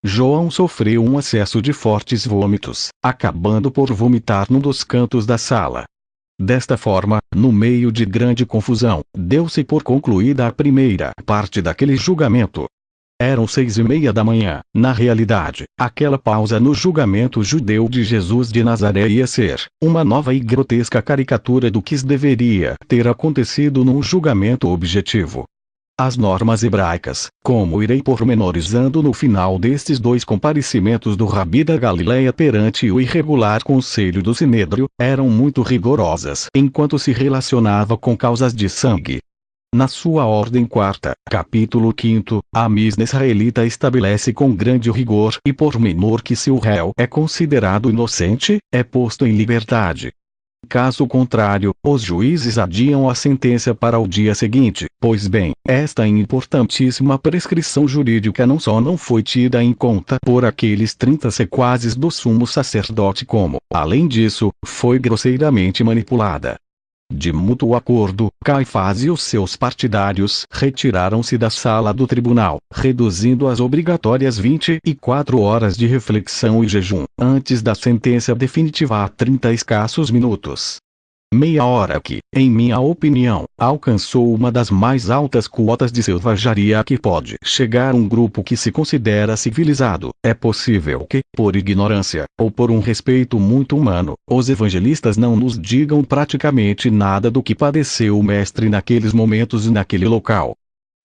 João sofreu um acesso de fortes vômitos, acabando por vomitar num dos cantos da sala. Desta forma, no meio de grande confusão, deu-se por concluída a primeira parte daquele julgamento. Eram 6:30 da manhã. Na realidade, aquela pausa no julgamento judeu de Jesus de Nazaré ia ser uma nova e grotesca caricatura do que deveria ter acontecido num julgamento objetivo. As normas hebraicas, como irei pormenorizando no final destes dois comparecimentos do Rabi da Galileia perante o irregular conselho do Sinédrio, eram muito rigorosas enquanto se relacionava com causas de sangue. Na sua ordem quarta, capítulo 5, a Misna israelita estabelece com grande rigor e pormenor que se o réu é considerado inocente, é posto em liberdade. Caso contrário, os juízes adiam a sentença para o dia seguinte. Pois bem, esta importantíssima prescrição jurídica não só não foi tida em conta por aqueles 30 sequazes do sumo sacerdote como, além disso, foi grosseiramente manipulada. De mútuo acordo, Caifás e os seus partidários retiraram-se da sala do tribunal, reduzindo as obrigatórias 24 horas de reflexão e jejum, antes da sentença definitiva a 30 escassos minutos. Meia hora que, em minha opinião, alcançou uma das mais altas cotas de selvageria a que pode chegar um grupo que se considera civilizado. É possível que, por ignorância, ou por um respeito muito humano, os evangelistas não nos digam praticamente nada do que padeceu o mestre naqueles momentos e naquele local.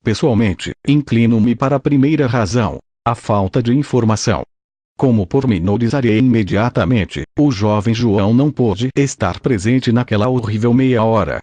Pessoalmente, inclino-me para a primeira razão, a falta de informação. Como pormenorizarei imediatamente, o jovem João não pôde estar presente naquela horrível meia hora.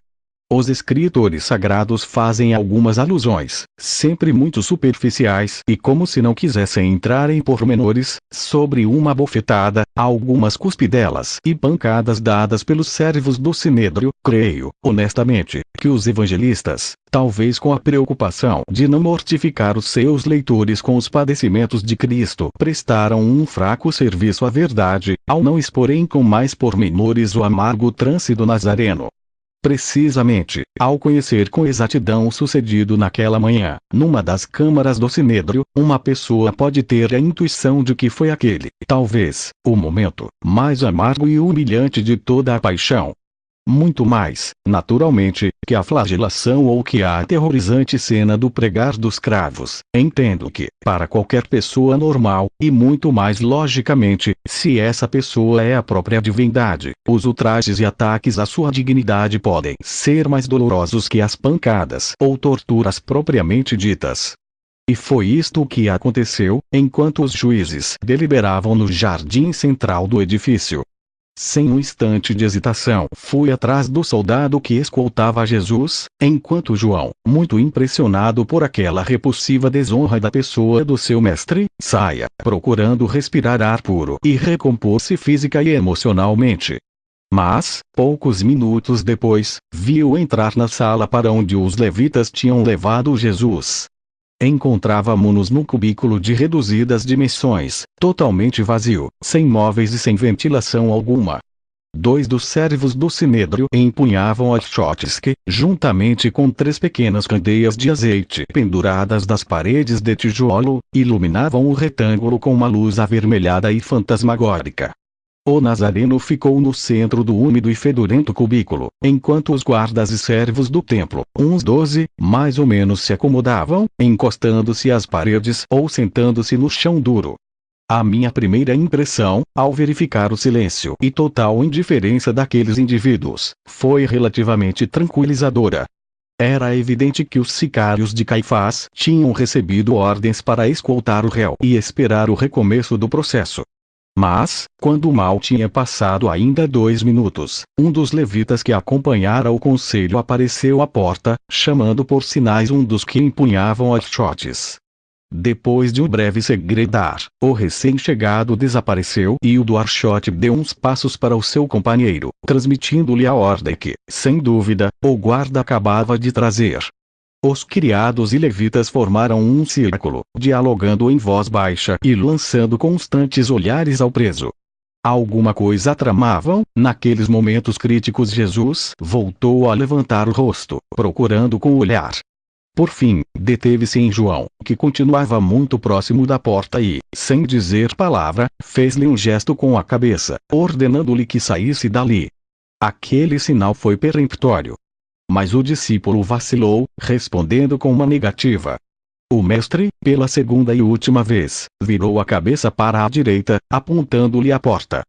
Os escritores sagrados fazem algumas alusões, sempre muito superficiais e como se não quisessem entrar em pormenores, sobre uma bofetada, algumas cuspidelas e pancadas dadas pelos servos do Sinédrio. Creio, honestamente, que os evangelistas, talvez com a preocupação de não mortificar os seus leitores com os padecimentos de Cristo, prestaram um fraco serviço à verdade, ao não exporem com mais pormenores o amargo trance do Nazareno. Precisamente, ao conhecer com exatidão o sucedido naquela manhã, numa das câmaras do Sinédrio, uma pessoa pode ter a intuição de que foi aquele, talvez, o momento mais amargo e humilhante de toda a paixão. Muito mais, naturalmente, que a flagelação ou que a aterrorizante cena do pregar dos cravos. Entendo que, para qualquer pessoa normal, e muito mais logicamente, se essa pessoa é a própria divindade, os ultrajes e ataques à sua dignidade podem ser mais dolorosos que as pancadas ou torturas propriamente ditas. E foi isto que aconteceu, enquanto os juízes deliberavam no jardim central do edifício. Sem um instante de hesitação, fui atrás do soldado que escoltava Jesus, enquanto João, muito impressionado por aquela repulsiva desonra da pessoa do seu mestre, saia, procurando respirar ar puro e recompor-se física e emocionalmente. Mas, poucos minutos depois, viu entrar na sala para onde os levitas tinham levado Jesus. Encontrávamo-nos num cubículo de reduzidas dimensões, totalmente vazio, sem móveis e sem ventilação alguma. 2 dos servos do Sinédrio empunhavam achotes que, juntamente com 3 pequenas candeias de azeite penduradas das paredes de tijolo, iluminavam o retângulo com uma luz avermelhada e fantasmagórica. O Nazareno ficou no centro do úmido e fedorento cubículo, enquanto os guardas e servos do templo, uns 12, mais ou menos se acomodavam, encostando-se às paredes ou sentando-se no chão duro. A minha primeira impressão, ao verificar o silêncio e total indiferença daqueles indivíduos, foi relativamente tranquilizadora. Era evidente que os sicários de Caifás tinham recebido ordens para escoltar o réu e esperar o recomeço do processo. Mas, quando mal tinha passado ainda 2 minutos, um dos levitas que acompanhara o conselho apareceu à porta, chamando por sinais um dos que empunhavam achotes. Depois de um breve segredar, o recém-chegado desapareceu e o do achote deu uns passos para o seu companheiro, transmitindo-lhe a ordem que, sem dúvida, o guarda acabava de trazer. Os criados e levitas formaram um círculo, dialogando em voz baixa e lançando constantes olhares ao preso. Alguma coisa tramavam. Naqueles momentos críticos Jesus voltou a levantar o rosto, procurando com o olhar. Por fim, deteve-se em João, que continuava muito próximo da porta e, sem dizer palavra, fez-lhe um gesto com a cabeça, ordenando-lhe que saísse dali. Aquele sinal foi peremptório. Mas o discípulo vacilou, respondendo com uma negativa. O mestre, pela segunda e última vez, virou a cabeça para a direita, apontando-lhe a porta.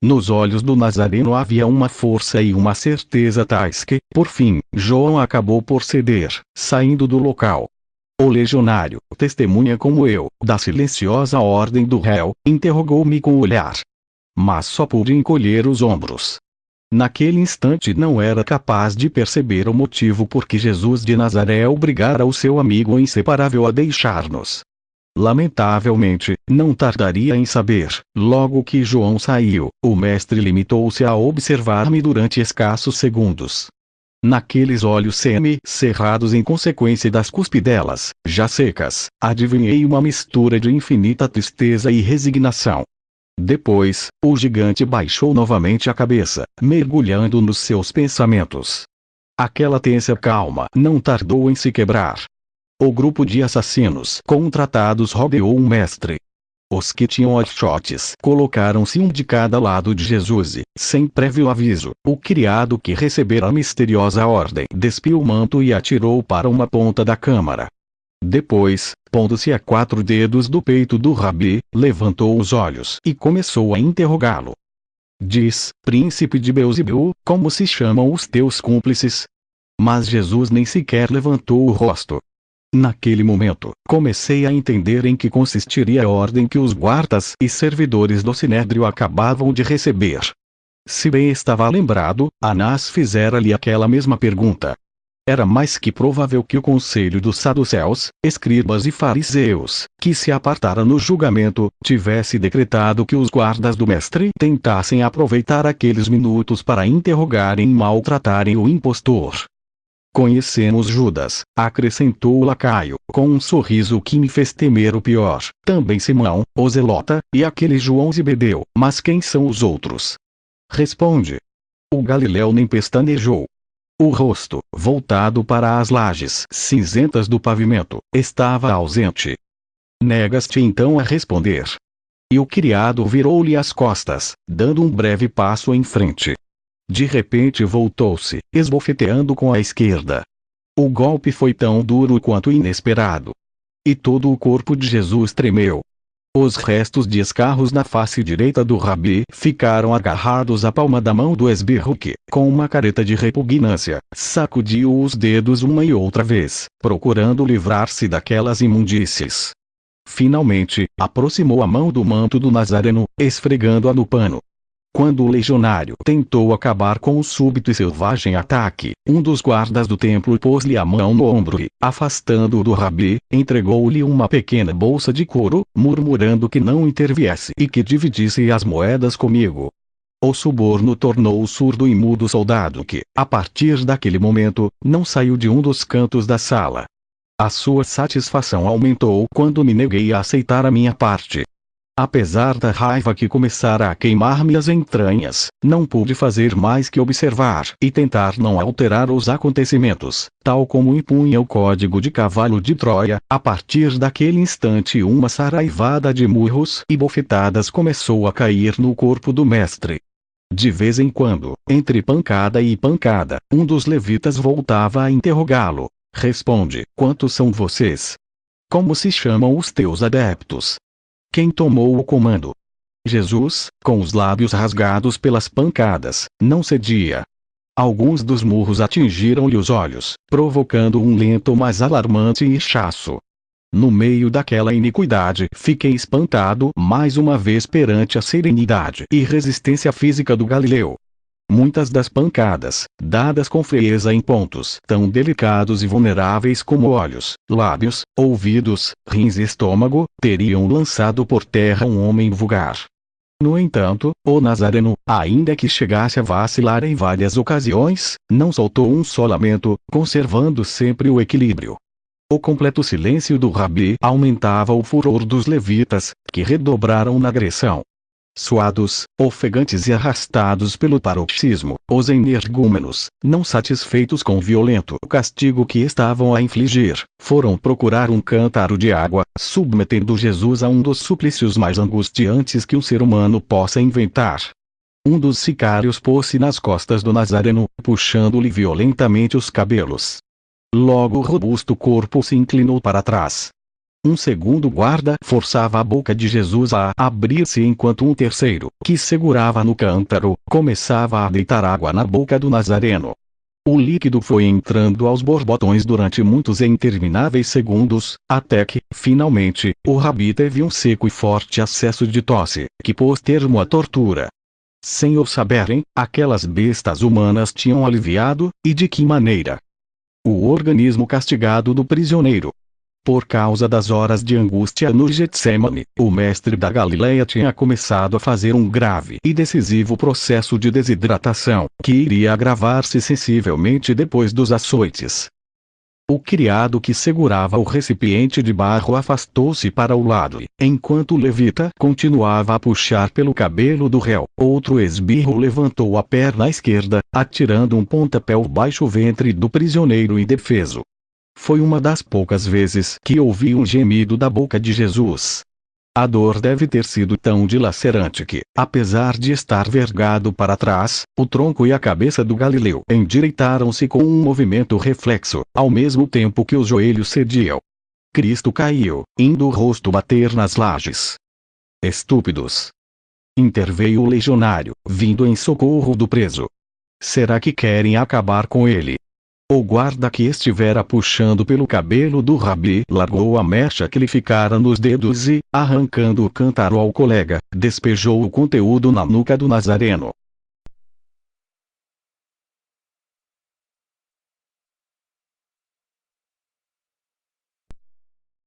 Nos olhos do Nazareno havia uma força e uma certeza tais que, por fim, João acabou por ceder, saindo do local. O legionário, testemunha como eu, da silenciosa ordem do réu, interrogou-me com o olhar. Mas só pude encolher os ombros. Naquele instante não era capaz de perceber o motivo por que Jesus de Nazaré obrigara o seu amigo inseparável a deixar-nos. Lamentavelmente, não tardaria em saber. Logo que João saiu, o mestre limitou-se a observar-me durante escassos segundos. Naqueles olhos semi-cerrados em consequência das cuspidelas, já secas, adivinhei uma mistura de infinita tristeza e resignação. Depois, o gigante baixou novamente a cabeça, mergulhando nos seus pensamentos. Aquela tensa calma não tardou em se quebrar. O grupo de assassinos contratados rodeou o mestre. Os que tinham achotes colocaram-se um de cada lado de Jesus e, sem prévio aviso, o criado que recebera a misteriosa ordem despiu o manto e atirou para uma ponta da câmara. Depois, pondo-se a 4 dedos do peito do rabi, levantou os olhos e começou a interrogá-lo. Diz, príncipe de Beelzebul, como se chamam os teus cúmplices? Mas Jesus nem sequer levantou o rosto. Naquele momento, comecei a entender em que consistiria a ordem que os guardas e servidores do Sinédrio acabavam de receber. Se bem estava lembrado, Anás fizera-lhe aquela mesma pergunta. Era mais que provável que o conselho dos saduceus, escribas e fariseus, que se apartara no julgamento, tivesse decretado que os guardas do mestre tentassem aproveitar aqueles minutos para interrogarem e maltratarem o impostor. Conhecemos Judas, acrescentou o lacaio, com um sorriso que me fez temer o pior, também Simão, o zelota, e aquele João Zebedeu, mas quem são os outros? Responde. O Galileu nem pestanejou. O rosto, voltado para as lajes cinzentas do pavimento, estava ausente. Negas-te então a responder. E o criado virou-lhe as costas, dando um breve passo em frente. De repente voltou-se, esbofeteando com a esquerda. O golpe foi tão duro quanto inesperado. E todo o corpo de Jesus tremeu. Os restos de escarros na face direita do rabi ficaram agarrados à palma da mão do esbirro que, com uma careta de repugnância, sacudiu os dedos uma e outra vez, procurando livrar-se daquelas imundícies. Finalmente, aproximou a mão do manto do Nazareno, esfregando-a no pano. Quando o legionário tentou acabar com o súbito e selvagem ataque, um dos guardas do templo pôs-lhe a mão no ombro e, afastando-o do rabi, entregou-lhe uma pequena bolsa de couro, murmurando que não interviesse e que dividisse as moedas comigo. O suborno tornou o surdo e mudo soldado que, a partir daquele momento, não saiu de um dos cantos da sala. A sua satisfação aumentou quando me neguei a aceitar a minha parte. Apesar da raiva que começara a queimar-me as entranhas, não pude fazer mais que observar e tentar não alterar os acontecimentos, tal como impunha o código de cavalo de Troia. A partir daquele instante uma saraivada de murros e bofetadas começou a cair no corpo do mestre. De vez em quando, entre pancada e pancada, um dos levitas voltava a interrogá-lo. Responde, quantos são vocês? Como se chamam os teus adeptos? Quem tomou o comando? Jesus, com os lábios rasgados pelas pancadas, não cedia. Alguns dos murros atingiram-lhe os olhos, provocando um lento mas alarmante inchaço. No meio daquela iniquidade, fiquei espantado mais uma vez perante a serenidade e resistência física do Galileu. Muitas das pancadas, dadas com frieza em pontos tão delicados e vulneráveis como olhos, lábios, ouvidos, rins e estômago, teriam lançado por terra um homem vulgar. No entanto, o Nazareno, ainda que chegasse a vacilar em várias ocasiões, não soltou um só lamento, conservando sempre o equilíbrio. O completo silêncio do rabi aumentava o furor dos levitas, que redobraram na agressão. Suados, ofegantes e arrastados pelo paroxismo, os energúmenos, não satisfeitos com o violento castigo que estavam a infligir, foram procurar um cântaro de água, submetendo Jesus a um dos suplícios mais angustiantes que um ser humano possa inventar. Um dos sicários pôs-se nas costas do Nazareno, puxando-lhe violentamente os cabelos. Logo o robusto corpo se inclinou para trás. Um segundo guarda forçava a boca de Jesus a abrir-se enquanto um terceiro, que segurava no cântaro, começava a deitar água na boca do Nazareno. O líquido foi entrando aos borbotões durante muitos e intermináveis segundos, até que, finalmente, o rabi teve um seco e forte acesso de tosse, que pôs termo à tortura. Sem o saberem, aquelas bestas humanas tinham aliviado, e de que maneira? O organismo castigado do prisioneiro. Por causa das horas de angústia no Getsemane, o mestre da Galileia tinha começado a fazer um grave e decisivo processo de desidratação, que iria agravar-se sensivelmente depois dos açoites. O criado que segurava o recipiente de barro afastou-se para o lado e, enquanto o levita continuava a puxar pelo cabelo do réu, outro esbirro levantou a perna esquerda, atirando um pontapé ao baixo ventre do prisioneiro indefeso. Foi uma das poucas vezes que ouvi um gemido da boca de Jesus. A dor deve ter sido tão dilacerante que, apesar de estar vergado para trás, o tronco e a cabeça do Galileu endireitaram-se com um movimento reflexo, ao mesmo tempo que os joelhos cediam. Cristo caiu, indo o rosto bater nas lajes. Estúpidos! Interveio o legionário, vindo em socorro do preso. Será que querem acabar com ele? O guarda que estivera puxando pelo cabelo do rabi largou a mecha que lhe ficara nos dedos e, arrancando o cântaro ao colega, despejou o conteúdo na nuca do Nazareno.